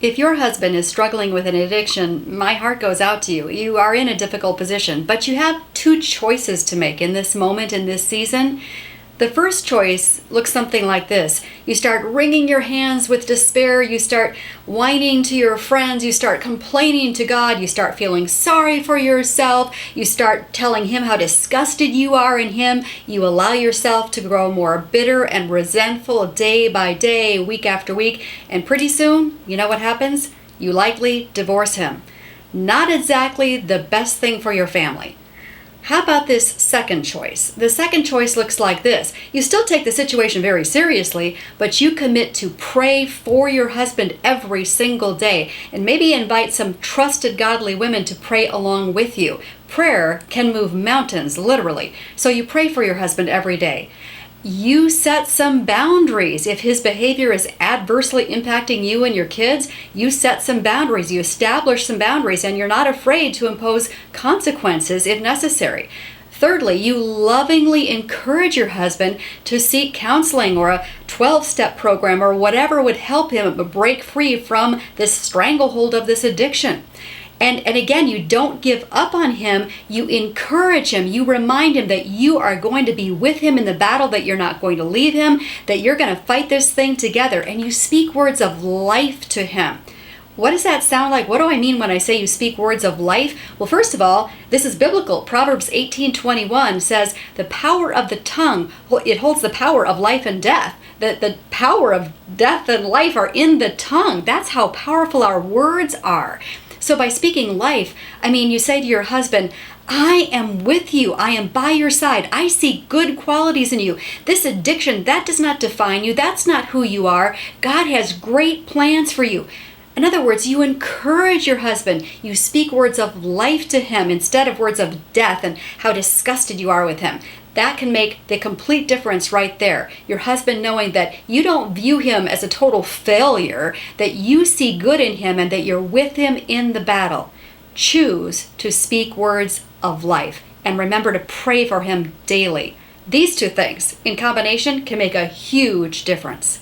If your husband is struggling with an addiction, my heart goes out to you. You are in a difficult position, but you have two choices to make in this moment, in this season. The first choice looks something like this. You start wringing your hands with despair. You start whining to your friends. You start complaining to God. You start feeling sorry for yourself. You start telling Him how disgusted you are in Him. You allow yourself to grow more bitter and resentful day by day, week after week. And pretty soon, you know what happens? You likely divorce him. Not exactly the best thing for your family. How about this second choice? The second choice looks like this. You still take the situation very seriously, but you commit to pray for your husband every single day, and maybe invite some trusted godly women to pray along with you. Prayer can move mountains, literally. So you pray for your husband every day. You set some boundaries. If his behavior is adversely impacting you and your kids, you set some boundaries. You establish some boundaries, and you're not afraid to impose consequences if necessary. Thirdly, you lovingly encourage your husband to seek counseling or a 12-step program or whatever would help him break free from this stranglehold of this addiction. And again, you don't give up on him. You encourage him. You remind him that you are going to be with him in the battle, that you're not going to leave him, that you're going to fight this thing together. And you speak words of life to him. What does that sound like? What do I mean when I say you speak words of life? Well, first of all, this is biblical. Proverbs 18:21 says, the power of the tongue, it holds the power of life and death. The power of death and life are in the tongue. That's how powerful our words are. So by speaking life, you say to your husband, I am with you. I am by your side. I see good qualities in you. This addiction, that does not define you. That's not who you are. God has great plans for you. In other words, you encourage your husband. You speak words of life to him instead of words of death and how disgusted you are with him. That can make the complete difference right there. Your husband knowing that you don't view him as a total failure, that you see good in him and that you're with him in the battle. Choose to speak words of life and remember to pray for him daily. These two things in combination can make a huge difference.